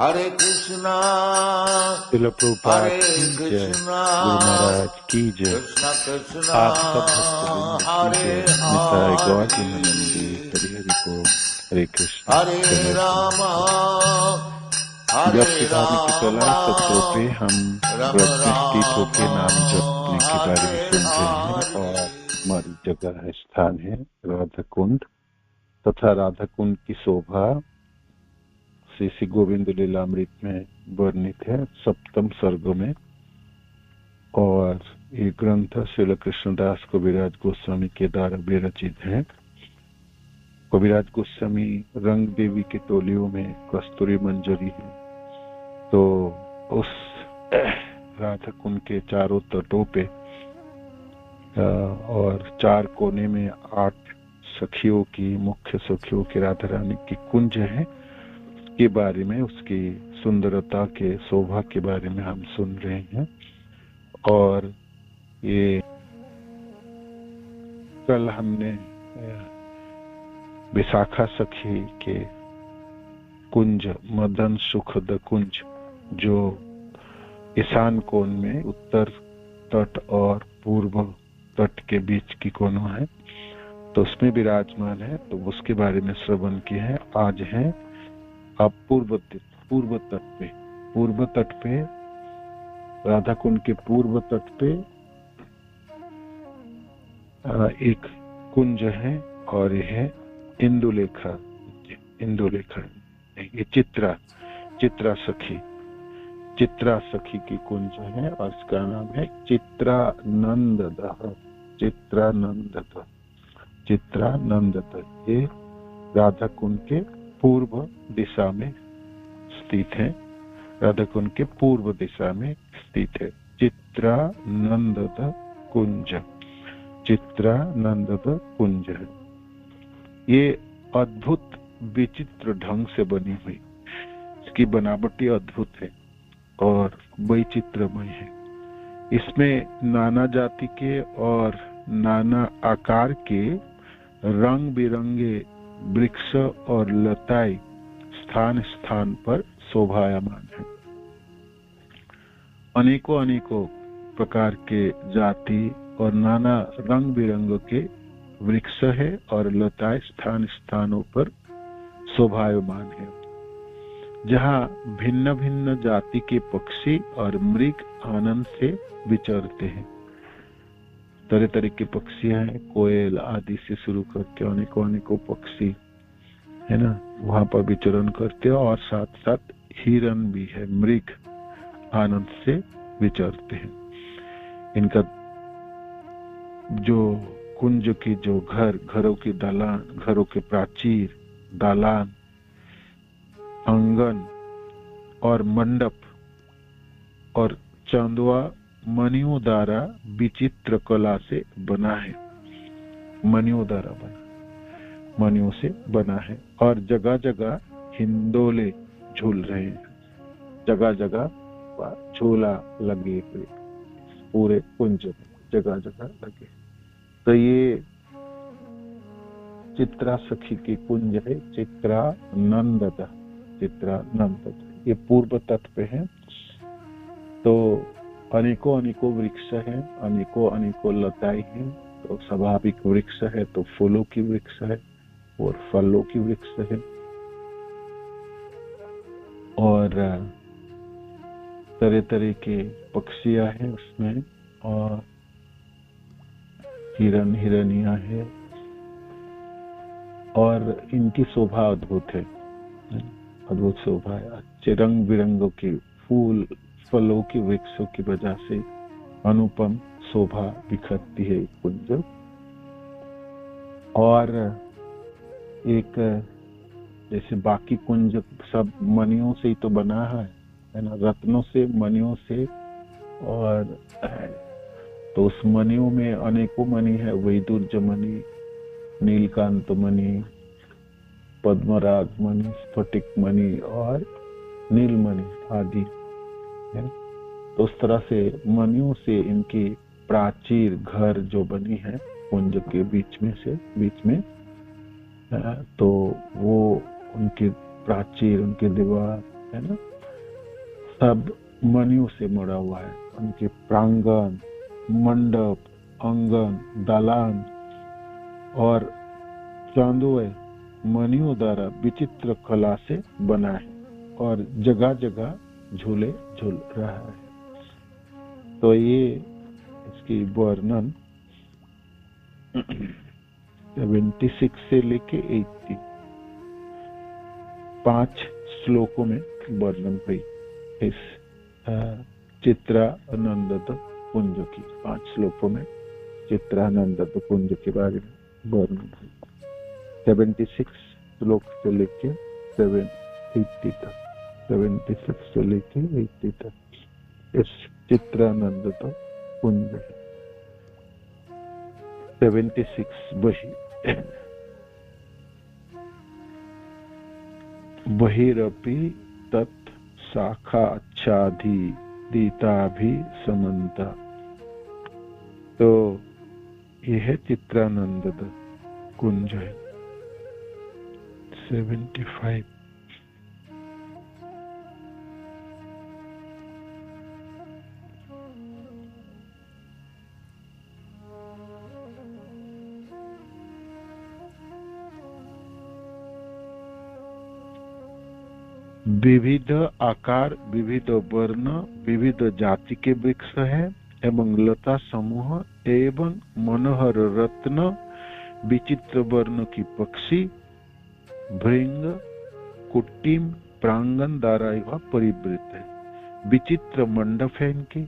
हरे कृष्णा श्रील प्रभुपाद हरे की जय, कृष्णा गुरु महाराज की जय। कृष्णा कृष्णा आप सब भक्तवृंद की हरे जय। निताय गौर हरे प्रेमानंदी, हरि हरि बोल। हरे कृष्ण। हरे जय राम जप हरे सुधारने की राम कला सत्रों पे हम राम व्रत में स्थित राम होके नाम जपने के बारे हरे में सुन रहे हैं। हरे और हमारी जगह है, स्थान है राधा कुंड, तथा राधा कुंड की शोभा श्री गोविंद लीलामृत में वर्णित है 7वें सर्ग में। और ये ग्रंथ श्रील कृष्णदास कविराज गोस्वामी के द्वारा विरचित है। कविराज गोस्वामी रंग देवी के टोलियों में कस्तूरी मंजरी है, तो उस राधा कुंड के चारों तटों पे और 4 कोने में 8 सखियों की, मुख्य सखियों की राधा रानी की कुंज है के बारे में, उसकी सुंदरता के, शोभा के बारे में हम सुन रहे हैं। और ये कल हमने विशाखा सखी के कुंज, मदन सुखद कुंज, जो ईशान कोण में उत्तर तट और पूर्व तट के बीच की कोनों है, तो उसमें विराजमान है, तो उसके बारे में श्रवण किए हैं। आज है अब पूर्व तट पे राधा कुंड के पूर्व तट पे एक कुंज है, और यह है इंदुलेखा ये चित्रा सखी की कुंज है, और इसका नाम है चित्रानंदः। ये राधा कुंड के पूर्व दिशा में स्थित है, राधा कुंड के पूर्व दिशा में स्थित है चित्रानंदः कुंज है। ये अद्भुत विचित्र ढंग से बनी हुई, इसकी बनावटी अद्भुत है और वैचित्रमय है। इसमें नाना जाति के और नाना आकार के रंग बिरंगे वृक्ष और लताएं स्थान स्थान पर शोभायमान है। अनेकों प्रकार के जाति और नाना रंग बिरंगों के वृक्ष है और लताएं स्थान स्थानों पर शोभायमान है, जहाँ भिन्न भिन्न जाति के पक्षी और मृग आनंद से विचरते हैं। तरह तरह के पक्षी हैं, कोयल आदि से शुरू करके अनेकों पक्षी है ना, वहां पर विचरण करते हैं, और साथ साथ हिरन भी है, मृग आनंद से विचरते हैं। इनका जो कुंज की जो घरों की दालान, घरों के प्राचीर, दालान, आंगन और मंडप और चांदवा मणियों द्वारा विचित्र कला से बना है, मणियों से बना है। और जगह जगह हिंडोले झूल रहे हैं, जगह जगह झूला लगे हुए पूरे कुंज में, जगह जगह लगे। तो ये चित्रा सखी की कुंज है, चित्रानंदः। ये पूर्व तट पे है, तो अनेकों वृक्ष हैं, अनेकों लताएं हैं। तो स्वाभाविक वृक्ष है तो फूलों की वृक्ष है और फलों की वृक्ष है, और तरह तरह के पक्षियां हैं उसमें, और हिरन हिरनियां है, और इनकी शोभा अद्भुत है, अद्भुत शोभा है। अच्छे रंग बिरंगों के फूल फलों की वृक्षों की वजह से अनुपम शोभा बिखरती है कुंज। और एक जैसे बाकी कुंज सब मणियों से ही तो बना है ना, रत्नों से, मणियों से, और तो उस मणियों में अनेकों मणि है, वैदुर्य मणि, नीलकांत मणि, पद्मराग मणि, स्फटिक मणि और नीलमणि आदि है। तो उस तरह से मणियों से इनकी प्राचीर घर जो बनी है कुंज के बीच में, तो वो उनके प्राचीर, उनके दीवार है ना, सब मणियों से मुड़ा हुआ है। उनके प्रांगण, मंडप, आंगन, दालान और चांदोए मणियों द्वारा विचित्र कला से बना है और जगह जगह झूले झूल रहा है। तो ये इसकी वर्णन 76 से लेके 80 5 श्लोकों में वर्णन हुई इस चित्रानंद कुंज की। 5 श्लोकों में चित्रानंद कुंज के बारे में वर्णन हुई। 76 श्लोक से लेके 80 तक, 76 से लेके 80 तक इस चित्रानंद कुंज है। 76 बहिरपि तत् शाखाच्छादि दीताभि समन्ता। तो यह चित्रानंद कुंज है। 75 विविध आकार, विविध वर्ण, विविध जाति के वृक्ष है एवं लता समूह एवं मनोहर रत्न, विचित्र वर्ण की पक्षी, भृंग, कुट्टिम, प्रांगण द्वारा यह परिवृत है। विचित्र मंडप है इनके,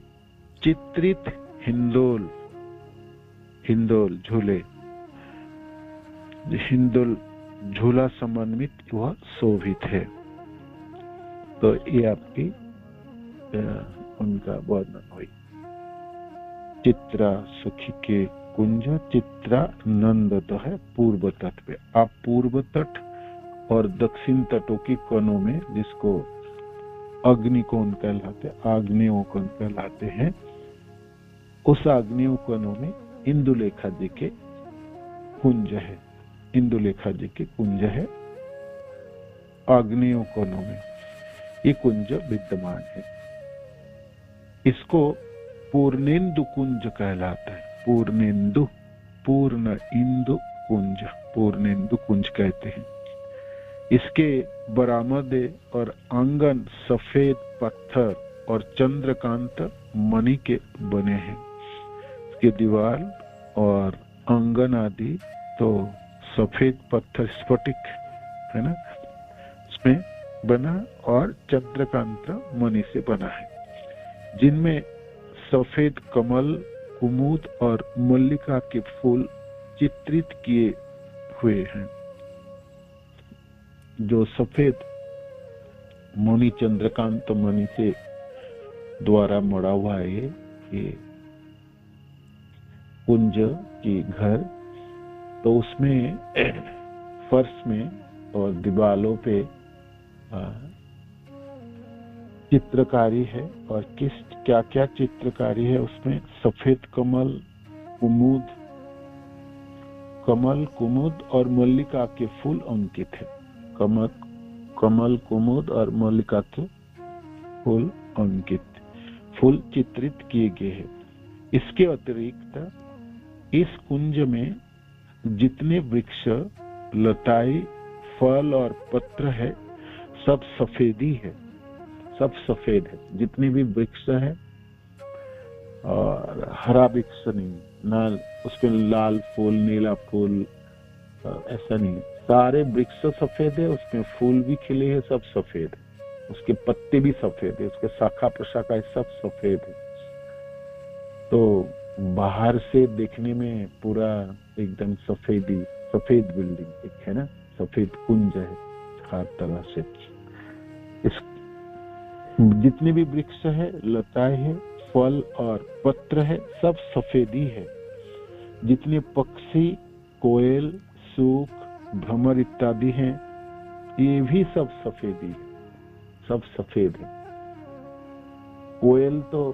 चित्रित हिंदोल, हिंदोल झूले, हिंदोल झूला समन्वित वह शोभित है। तो ये आपकी उनका वर्णन हुई। चित्रा सखी के कुंज चित्रानंद है पूर्व तट पे। आप पूर्व तट और दक्षिण तटों की कोनों में, जिसको अग्निकोण कहलाते, आग्नेय कोण कहलाते हैं, उस आग्नेय कोणों में इंदुलेखा जी के कुंज है। इंदुलेखा जी के कुंज है आग्नेय कोणों में, ये कुंज विद्यमान है। इसको पूर्णेन्दु कुंज कहलाता है। पूर्णेन्दु, पूर्ण इंदु कुंज, पूर्णेन्दु कुंज कहते हैं। इसके बरामदे और आंगन सफेद पत्थर और चंद्रकांत मणि के बने हैं। इसके दीवार और आंगन आदि तो सफेद पत्थर स्फटिक है ना, इसमें बना और चंद्रकांत मणि से बना है, जिनमें सफेद कमल, कुमुद और मल्लिका के फूल चित्रित किए हुए हैं। जो सफेद मणि चंद्रकांत मणि से द्वारा मड़ा हुआ है ये कुंज की घर, तो उसमें फर्श में और दीवालों पे चित्रकारी है। और क्या क्या चित्रकारी है उसमें? सफेद कमल, कुमुद और मल्लिका के फूल अंकित है। कमल, कुमुद और मल्लिका के फूल अंकित, फूल चित्रित किए गए हैं। इसके अतिरिक्त इस कुंज में जितने वृक्ष, लताएं, फल और पत्र है, सब सफेदी है, सब सफेद है। जितने भी वृक्ष है, और हरा वृक्ष नहीं, ना उसपे लाल फूल, नीला फूल, ऐसा नहीं। सारे वृक्ष सफेद है, उसमें फूल भी खिले हैं, सब सफेद है। उसके पत्ते भी सफेद है, उसके शाखा प्रशाखा सब सफेद है। तो बाहर से देखने में पूरा एकदम सफेदी, सफेद बिल्डिंग एक है ना, सफेद कुंज है हर तरह से। इस जितने भी वृक्ष है, लताएं है, फल और पत्र है, सब सफेदी है। जितने पक्षी, कोयल, सूक, भ्रमर इत्यादि हैं, ये भी सब सफेदी है, सब सफेद है। कोयल तो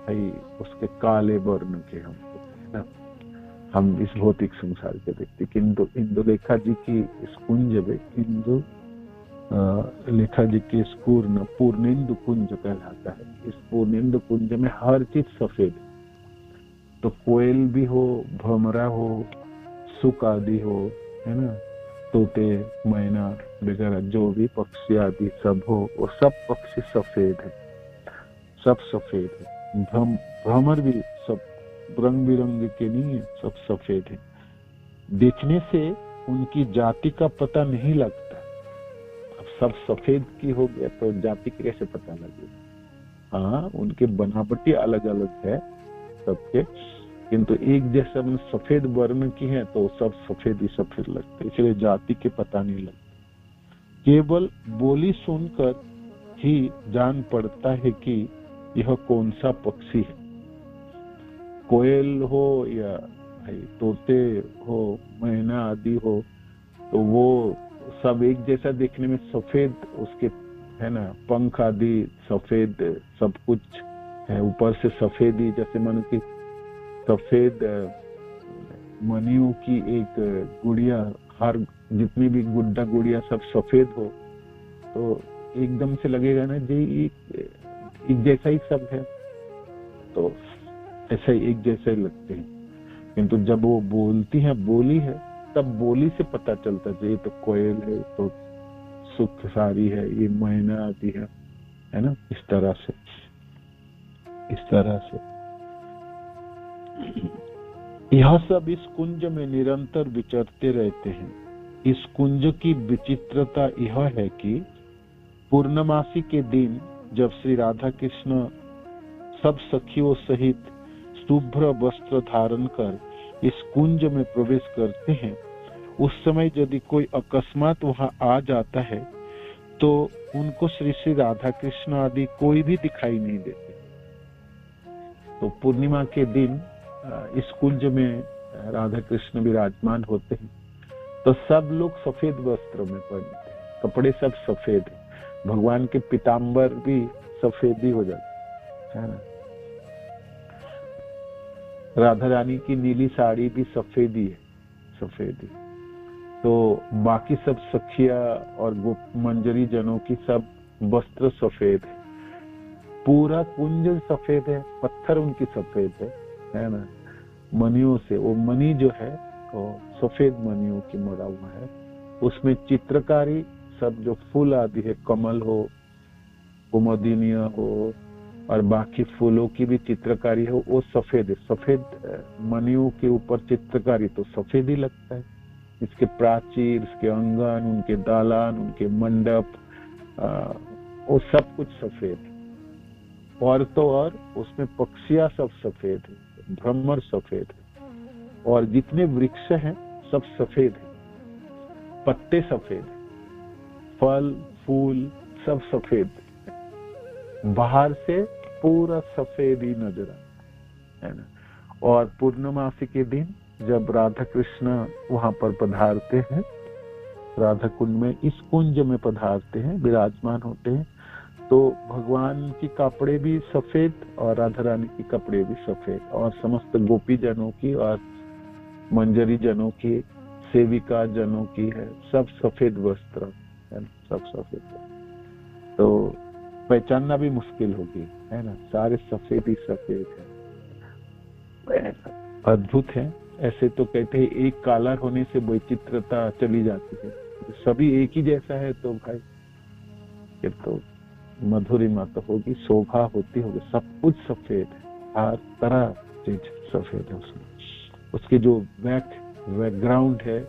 भाई उसके काले वर्ण के हम है ना, हम इस भौतिक संसार के देखते, किंतु इंदुलेखा जी की इस कुंज में लेखा जी के इस पूर्णेंदु कुंज कहलाता है। इस पूर्णेंदु कुंज में हर चीज सफेद है। तो कोयल भी हो, भमरा हो, सुक आदि हो, है ना, तोते, मैना वगैरह जो भी पक्षी आदि सब हो, वो सब पक्षी सफेद है, सब सफेद है। भ्रमर भी सब रंग बिरंगे के नहीं है, सब सफेद है। देखने से उनकी जाति का पता नहीं लगता। अब सब सफेद की हो गया तो जाति कैसे पता लगेगा? हाँ, उनके बनावटी अलग अलग है सबके, किंतु एक जैसा सफेद वर्ण की है तो सब सफेद ही सफेद लगते, इसलिए जाति के पता नहीं लगता। केवल बोली सुनकर ही जान पड़ता है कि यह कौन सा पक्षी है। कोयल हो या भाई तोते हो, मैना आदि हो, तो वो सब एक जैसा देखने में सफेद, उसके है ना पंख आदि सफेद, सब कुछ है ऊपर से सफेद ही, जैसे मानो कि सफेद मणियों की एक गुड़िया, हर जितनी भी गुड्डा गुड़िया सब सफेद हो तो एकदम से लगेगा ना जी एक जैसा ही सब है, तो ऐसा ही एक जैसा ही लगते हैं। किंतु जब वो बोलती है, बोली है, तब बोली से पता चलता है ये तो कोयल है, तो सुख सारी है, ये मैना आदि है ना, इस तरह से यह सब इस कुंज में निरंतर विचरते रहते हैं। इस कुंज की विचित्रता यह है कि पूर्णमासी के दिन जब श्री राधा कृष्ण सब सखियों सहित शुभ्र वस्त्र धारण कर इस कुंज में प्रवेश करते हैं, उस समय यदि कोई अकस्मात वहां आ जाता है तो उनको श्री श्री राधा कृष्ण आदि कोई भी दिखाई नहीं देते। तो पूर्णिमा के दिन इस कुंज में राधा कृष्ण विराजमान होते हैं, तो सब लोग सफेद वस्त्र में पहनते हैं, कपड़े सब सफेद है, भगवान के पीताम्बर भी सफेद ही हो जाते है ना, राधा रानी की नीली साड़ी भी सफेद ही है, सफेद ही। तो बाकी सब सखिया और मंजरी जनों की सब वस्त्र सफेद है, पूरा कुंज सफेद है, पत्थर उनकी सफेद है ना, मणियों से, वो मणि जो है वो सफेद मणियों की मड़ा हुआ है, उसमें चित्रकारी सब जो फूल आदि है, कमल हो, कुमुदिनिया हो और बाकी फूलों की भी चित्रकारी हो, वो सफेद है। सफेद मणियों के ऊपर चित्रकारी तो सफेद ही लगता है। इसके प्राचीर, इसके अंगन, उनके दालान, उनके मंडप, वो सब कुछ सफेद है। और तो और उसमें पक्षियां सब सफेद है, भ्रमर सफेद है, और जितने वृक्ष हैं सब सफेद है, पत्ते सफेद है, फल फूल सब सफेद है, बाहर से पूरा सफेद ही नजर आता है ना। और पूर्णमासी के दिन जब राधा कृष्ण वहां पर पधारते हैं, राधा कुंज में, इस कुंज में पधारते हैं, विराजमान होते हैं, तो भगवान की कपड़े भी सफेद और राधा रानी की कपड़े भी सफेद, और समस्त गोपी जनों की और मंजरी जनों की, सेविका जनों की है, सब सफेद वस्त्र है, सब सफेद। तो पहचानना भी मुश्किल होगी, है ना, सारे सफेद ही सफेद है, अद्भुत है। ऐसे तो कहते हैं एक कालर होने से वैचित्रता चली जाती है, सभी एक ही जैसा है तो भाई फिर तो मधुरिमा तो होगी, शोभा होती होगी, सब कुछ सफेद है, हर तरह चीज सफेद है उसमें। उसकी जो बैकग्राउंड है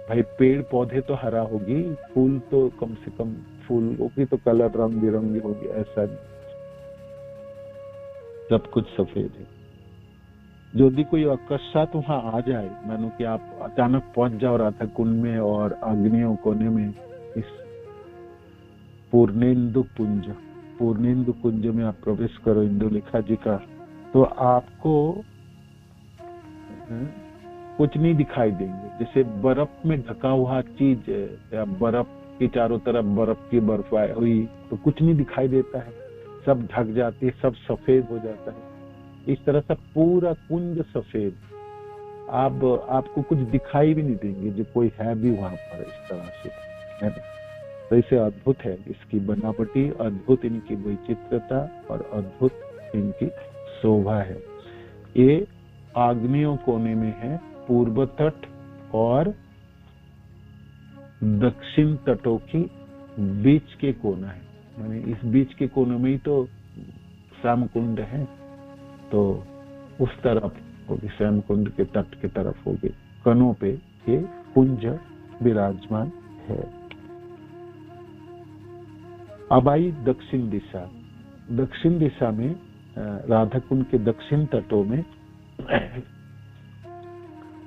भाई, पेड़ पौधे तो हरा होगी, फूल तो कम से कम फूलों की तो कलर रंग बिरंगी होगी, ऐसा नहीं, सब कुछ सफेद है। यदि कोई अकस्मात वहां आ जाए, मानो कि आप अचानक पहुंच जाओ राधा कुंड में और अग्नियों कोने में, इस पूर्णेंदु कुंज में आप प्रवेश करो इंदुलेखा जी का, तो आपको कुछ नहीं दिखाई देंगे। जैसे बर्फ में ढका हुआ चीज या बर्फ के चारों तरफ बर्फ की बर्फाई हुई तो कुछ नहीं दिखाई देता है, सब ढक जाती है, सब सफेद हो जाता है। इस तरह से पूरा कुंज सफेद, आपको कुछ दिखाई भी नहीं देंगे जो कोई है भी वहां पर, इस तरह से है। तो इसे अद्भुत है इसकी बनावटी, अद्भुत इनकी वैचित्रता और अद्भुत इनकी शोभा है। ये आग्नेय कोने में है, पूर्व तट और दक्षिण तटों की बीच के कोना है, यानी इस बीच के कोने में ही तो श्याम कुंड है, तो उस तरफ होगी, श्याम कुंड के तट के तरफ होगी, कनों पे ये कुंज विराजमान है। अब आई दक्षिण दिशा। दक्षिण दिशा में राधा कुंड के दक्षिण तटों में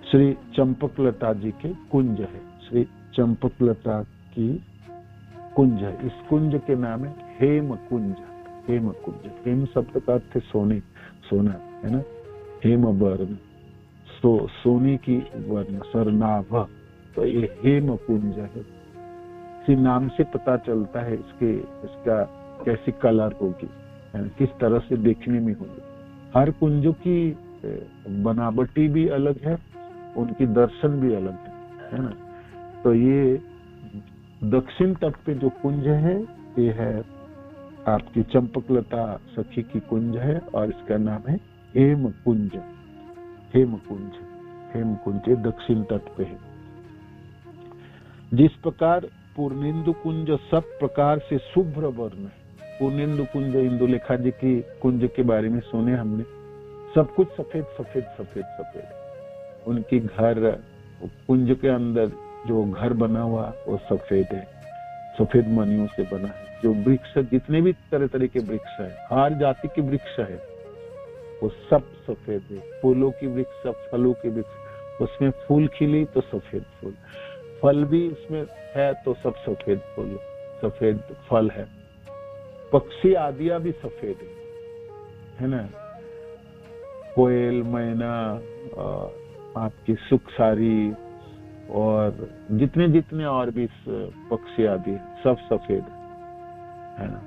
श्री चंपकलता जी के कुंज है, श्री चंपकलता की कुंज है। इस कुंज के नाम है हेम कुंज। हेम कुंज, हेम शब्द का अर्थ है सोने, सोना है ना, हेम वर्ण, सोने की वर्ण, सरनाभ, तो ये हेम कुंज है। इसी नाम से पता चलता है इसका कैसी कलर होगी, किस तरह से देखने में होगी। हर कुंजों की बनावटी भी अलग है, उनकी दर्शन भी अलग है ना। तो ये दक्षिण तट पे जो कुंज है, ये है आपकी चंपकलता सखी की कुंज है, और इसका नाम है हेम कुंज। हेम कुंज, हेम कुंज दक्षिण तट पे है। जिस प्रकार पूर्णेंदु कुंज सब प्रकार से शुभ्र वर्ण है। पूर्णेंदु कुंज इंदुलेखा जी की कुंज के बारे में सुने हमने, सब कुछ सफेद सफेद सफेद सफेद। उनकी घर, कुंज के अंदर जो घर बना हुआ वो सफेद है, सफेद मणियों से बना है। जो वृक्ष, जितने भी तरह तरह के वृक्ष है, हर जाति के वृक्ष है, वो सब सफेद है। फूलों की वृक्ष, फलों के वृक्ष, उसमें फूल खिली तो सफेद फूल, फल भी उसमें है तो सब सफेद फूल, सफेद फल है। पक्षी आदिया भी सफेद है ना, कोयल, मैना, आपकी सुखसारी और जितने जितने और भी पक्षी आदि सब सफेद है ना।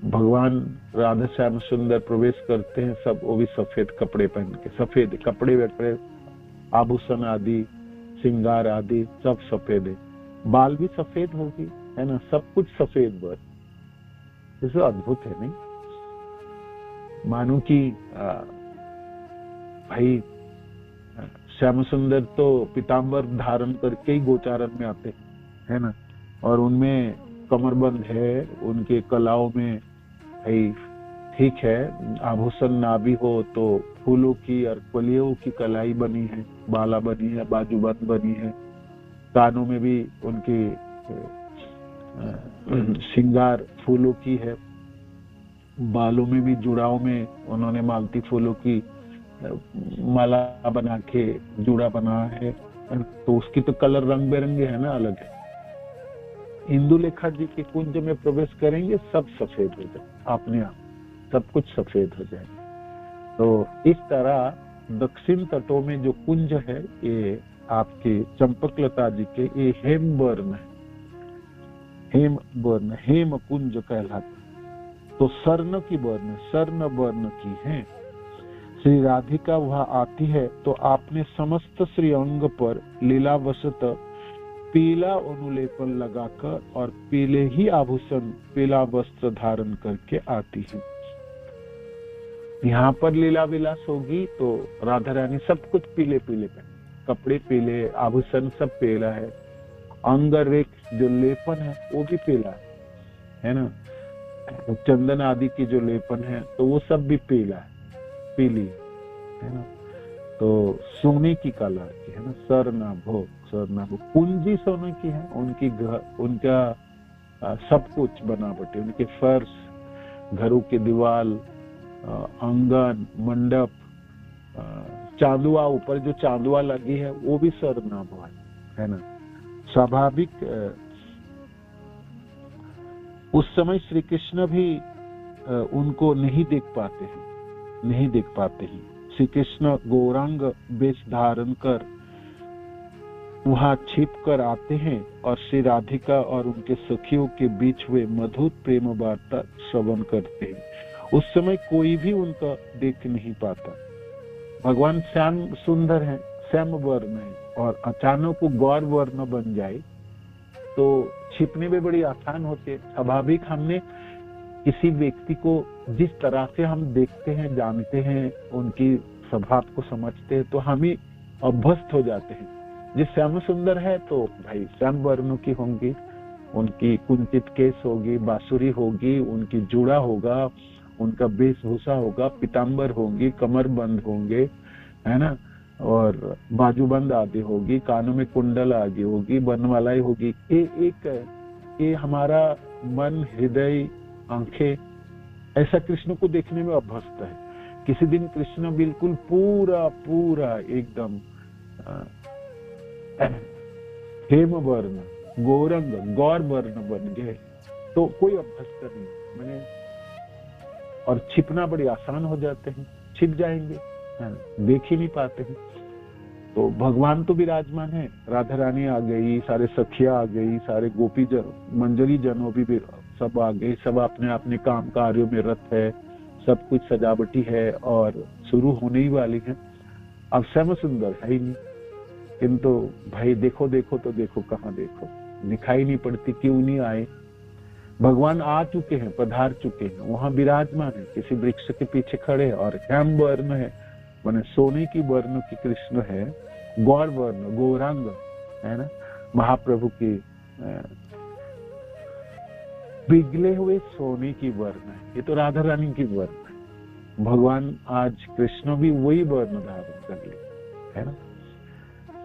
भगवान राधा श्याम सुंदर प्रवेश करते हैं, सब वो भी सफेद कपड़े पहन के, सफेद कपड़े वपड़े, आभूषण आदि, श्रृंगार आदि सब सफेद है। बाल भी सफेद होगी, है ना, सब कुछ सफेद बस। इसे अद्भुत है नहीं, मानो कि भाई श्याम सुंदर तो पीताम्बर धारण करके ही गोचारण में आते है ना, और उनमें कमरबंद है, उनके कलाओं में भाई ठीक है, आभूषण ना भी हो तो फूलों की और कलियों की कलाई बनी है, बाला बनी है, बाजूबंद बनी है, कानों में भी उनकी श्रृंगार फूलों की है, बालों में भी जुड़ाव में उन्होंने मालती फूलों की माला बना के जुड़ा बना है, तो उसकी तो कलर रंग बिरंगे है ना, अलग है। इंदुलेखा जी के कुंज में प्रवेश करेंगे, सब सफेद हो जाए, अपने आप सब कुछ सफेद हो जाए। तो इस तरह दक्षिण तटों में जो कुंज है, ये आपके चंपकलता जी के ये हेम वर्ण है, हेम वर्ण, हेम कुंज कहलाता। तो स्वर्ण की वर्ण, स्वर्ण वर्ण की है। श्री राधिका वह आती है तो आपने समस्त श्री अंग पर लीलावशत पीला अनुलेपन लगाकर और पीले ही आभूषण, पीला वस्त्र धारण करके आती है। यहाँ पर लीला विलास होगी तो राधा रानी सब कुछ पीले पीले पहने, कपड़े पीले, आभूषण सब पीला है, अंग रेख जो लेपन है वो भी पीला है ना, चंदन आदि की जो लेपन है तो वो सब भी पीला है, पीली है ना। तो सोने की कला की है ना, सरनाभो, सरनाभो कुंजी सोने की है, उनकी उनका सब कुछ बनावटी, उनके फर्श, घरों के दीवार, आंगन, मंडप, चांदुआ, ऊपर जो चांदुआ लगी है वो भी सरनाभो है ना। स्वाभाविक उस समय श्री कृष्ण भी उनको नहीं देख पाते हैं, नहीं देख पाते हैं। श्री कृष्ण गौरांग वेश धारण कर वहां छिप कर आते हैं और श्री राधिका और उनके सखियों के बीच हुए मधुर प्रेम वार्ता श्रवण करते हैं। उस समय कोई भी उनका देख नहीं पाता। भगवान श्याम सुंदर है, श्याम वर्ण है, और अचानक वो गौर वर्ण बन जाए तो छिपने में बड़ी आसान होती है। स्वाभाविक हमने किसी व्यक्ति को जिस तरह से हम देखते हैं, जानते हैं, उनकी स्वभाव को समझते हैं, तो हम ही अभ्यस्त हो जाते हैं। जिस श्याम सुंदर है तो भाई श्याम वर्णों की होंगी, उनकी कुंचित केस होगी, बांसुरी होगी, उनकी जूड़ा होगा, उनका वेशभूषा होगा, पीताम्बर होंगी, कमर बंद होंगे, है ना, और बाजूबंद आदि होगी, कानों में कुंडल आदि होगी, बनमालाई होगी। ये हमारा मन, हृदय, आंखें ऐसा कृष्ण को देखने में अभ्यस्त है। किसी दिन कृष्ण बिल्कुल पूरा पूरा एकदम हेम वर्ण, गौरंग, गौर वर्ण बन गए तो कोई अभ्यस्त नहीं मैंने, और छिपना बड़ी आसान हो जाते हैं, छिप जाएंगे, देख ही नहीं पाते हैं। तो भगवान तो विराजमान है, राधा रानी आ गई, सारे सखिया आ गई, सारे गोपी जन, मंजरी जनों भी सब आ गए, सब अपने अपने काम कार्यों में रत है, सब कुछ सजावटी है और शुरू होने ही वाली है। अब श्याम सुंदर है ही नहीं, किंतु भाई देखो देखो तो देखो, कहाँ देखो, दिखाई नहीं पड़ती, क्यों नहीं आए। भगवान आ चुके हैं, पधार चुके हैं, वहां विराजमान है, किसी वृक्ष के पीछे खड़े, और हेम वर्ण है, माने सोने की वर्ण की कृष्ण है, गौर वर्ण, गौरांग है ना, महाप्रभु की पिघले हुए सोने की वर्ण है। ये तो राधा रानी की वर्ण है। भगवान आज कृष्ण भी वही वर्ण धारण कर ले, है ना,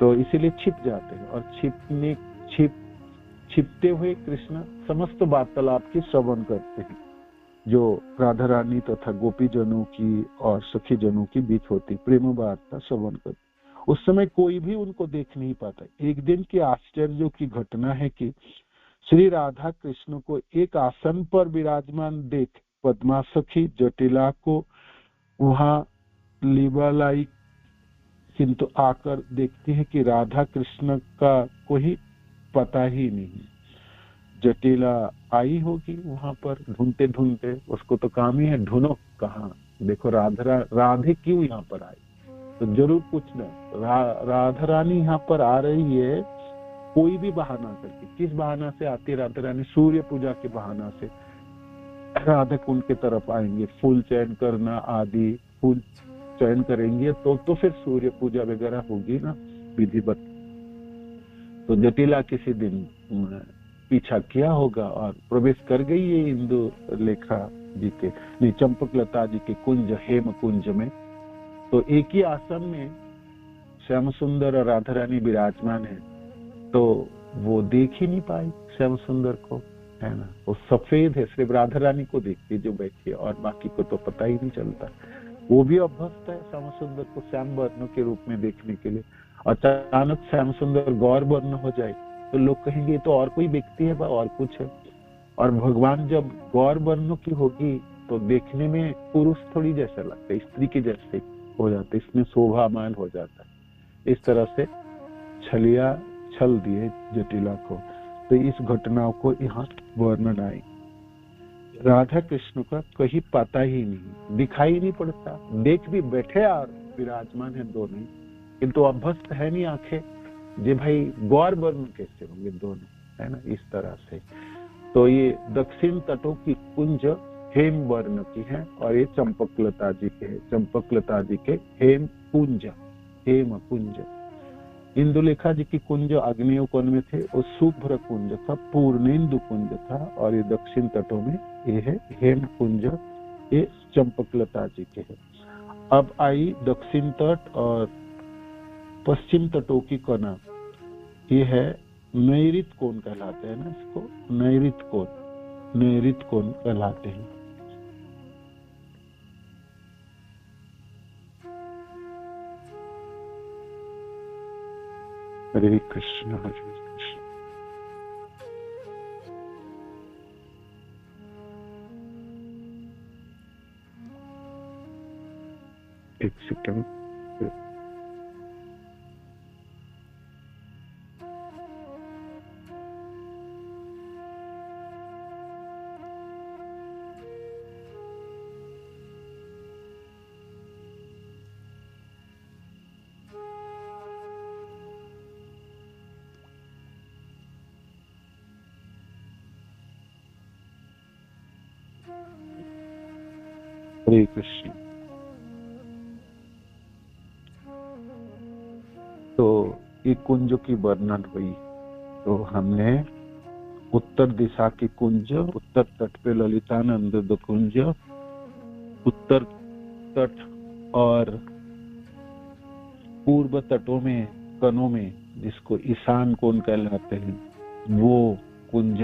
तो इसीलिए छिप जाते हैं। और छिपते हुए कृष्ण समस्त वार्तालाप की श्रवण करते हैं, जो राधा रानी तथा गोपी जनों की और सखी जनों की बीच होती प्रेम वार्ता श्रवण करते। उस समय कोई भी उनको देख नहीं पाता। एक दिन की आश्चर्य की घटना है कि श्री राधा कृष्ण को एक आसन पर विराजमान देख पद्मा सखी जटिला को वहां लीबालाई, किंतु आकर देखती है कि राधा कृष्ण का कोई पता ही नहीं। जटिला आई होगी वहां पर ढूंढते ढूंढते, उसको तो काम ही है ढूंढो कहाँ, देखो राधे क्यों यहाँ पर आई, तो जरूर कुछ न राधा रानी यहाँ पर आ रही है, कोई भी बहाना करके। किस बहाना से आती राधा रानी? सूर्य पूजा के बहाना से राधा कुंड की तरफ आएंगे, फूल चयन करना आदि, फूल चयन करेंगे तो फिर सूर्य पूजा वगैरह होगी ना विधिवत। तो जटिला किसी दिन पीछा किया होगा और प्रवेश कर गई है इंदु लेखा जी के, नहीं, चंपकलता जी के कुंज, हेम कुंज में। तो एक ही आसन में श्याम सुंदर और राधा रानी विराजमान है, तो वो देख ही नहीं पाई श्याम सुंदर को, है ना, वो सफेद है, सिर्फ राधा रानी को देखती जो बैठी है, और बाकी को तो पता ही नहीं चलता। वो भी अभ्यस्त है श्याम सुंदर को श्याम वर्ण के रूप में देखने के लिए। अचानक श्याम सुंदर गौर वर्ण हो जाए तो लोग कहेंगे तो और कोई व्यक्ति है और कुछ है। और भगवान जब गौर वर्ण की होगी तो देखने में पुरुष थोड़ी जैसा लगता है, स्त्री के जैसे हो जाता है, इसमें शोभामान हो जाता है। इस तरह से छल दिए जटिला को। तो इस घटनाओं को यहाँ वर्णन आई। राधा कृष्ण का कहीं पता ही नहीं, दिखाई नहीं पड़ता, देख भी बैठे और विराजमान है दोनों, किंतु अभ्यस्त है नहीं आंखें, जे भाई गौर वर्ण कैसे होंगे दोनों, है ना, इस तरह से। तो ये दक्षिण तटों की कुंज हेम वर्ण की है, और ये चंपकलता जी के है, चंपकलता जी के हेम कुंज, हेम कुंज। इंदुलेखा जी की कुंज आग्नेय कोण में थे, वो शुभ्र कुंज था, पूर्णेन्दु कुंज था, और ये दक्षिण तटों में ये है हेम कुंज, ये चंपकलता जी के है। अब आई दक्षिण तट और पश्चिम तटों की कना, ये है नैऋत कोण कहलाते हैं ना, इसको नैऋत कोण कहलाते हैं। हरे कृष्ण हरे कृष्ण। एक सेकंड, हरे कृष्ण। तो ये कुंज की वर्णन हुई। तो हमने उत्तर दिशा की कुंज, उत्तर तट पे ललितानंद कुंज, उत्तर तट और पूर्व तटों में कनों में, जिसको ईशान कोण कहलाते हैं, वो कुंज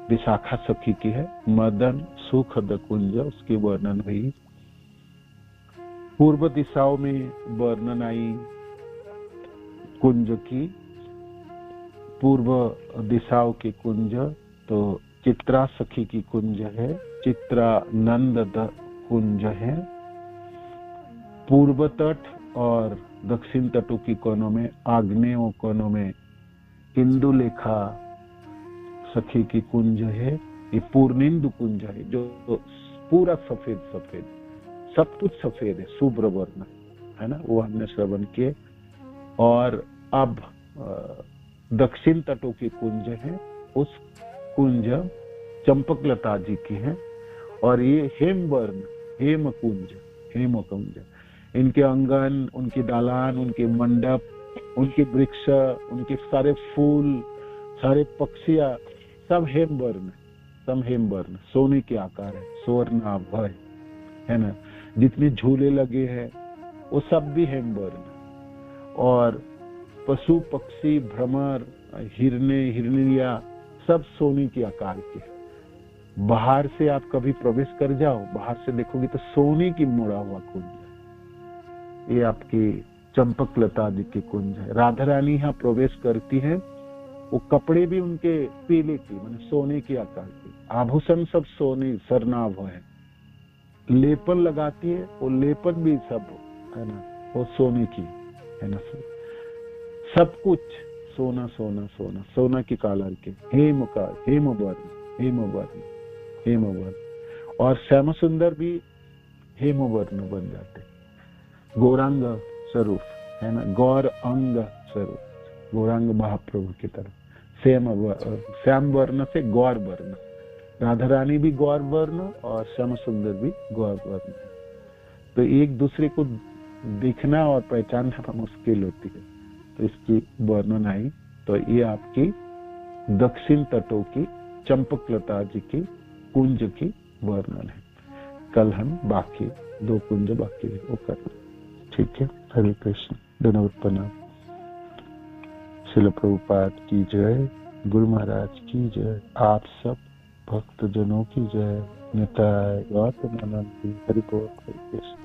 विशाखा सखी की है। मदन सुखद कुंज, उसकी वर्णन हुई। पूर्व दिशाओं में वर्णन आई कुंज की, पूर्व दिशाओं की कुंज तो चित्रा सखी की कुंज है, चित्रा नंद कुंज है। पूर्व तट और दक्षिण तटों की कोनों में, आग्नेय कोनों में इंदुलेखा सखी की कुंज है। ये पूर्णिंदु कुंज है, जो पूरा सफेद सफेद, सब कुछ सफेद है, शुभ्र वर्ण है ना, वो हमने श्रवण किए। और अब दक्षिण तटों की कुंज है, उस कुंज चंपकलता जी की है। और ये हेमवर्ण, हेम कुंज, इनके अंगन, उनकी दालान, उनके मंडप, उनके वृक्ष, उनके सारे फूल, सारे पक्षियां, सब हेमवर्ण, सोने के आकार है, स्वर्णाभ है ना। जितने झूले लगे हैं वो सब भी हेमवर्ण। और पशु पक्षी, भ्रमर, हिरने, हिरनिया, सब सोने के आकार के। बाहर से आप कभी प्रवेश कर जाओ, बाहर से देखोगे तो सोने की मुड़ा हुआ कुंज है। ये आपकी चंपकलता जी की कुंज है। राधा रानी यहाँ प्रवेश करती है, वो कपड़े भी उनके पीले की, माने सोने के आकार के, आभूषण सब सोने स्वर्णाभ है। लेपन लगाती है, वो लेपन भी सब है ना, वो सोने की है ना। सब कुछ सोना सोना सोना, सोना की कलर के, हेमवर्ण। और श्याम सुंदर भी हेमवर्ण बन जाते, गौरांग स्वरूप है ना, गौर अंग स्वरूप, गौरांग महाप्रभु की तरह। श्याम वर्ण से गौर वर्ण, राधा रानी भी गौर वर्ण और श्याम सुंदर भी गौर वर्ण। तो एक दूसरे को देखना और पहचानना मुश्किल होती है, तो इसकी वर्णन आई। तो ये आपकी दक्षिण तटों की चंपकलता जी की कुंज की वर्णन है। कल हम बाकी 2 कुंज बाकी है वो कर, ठीक है। हरे कृष्ण, धन्यवाद, प्रणाम। श्रील प्रभुपाद की जय, गुरु महाराज की जय, आप सब भक्त जनों की जय। निताय गौतम अनंत, हरि बोल, हरे कृष्ण।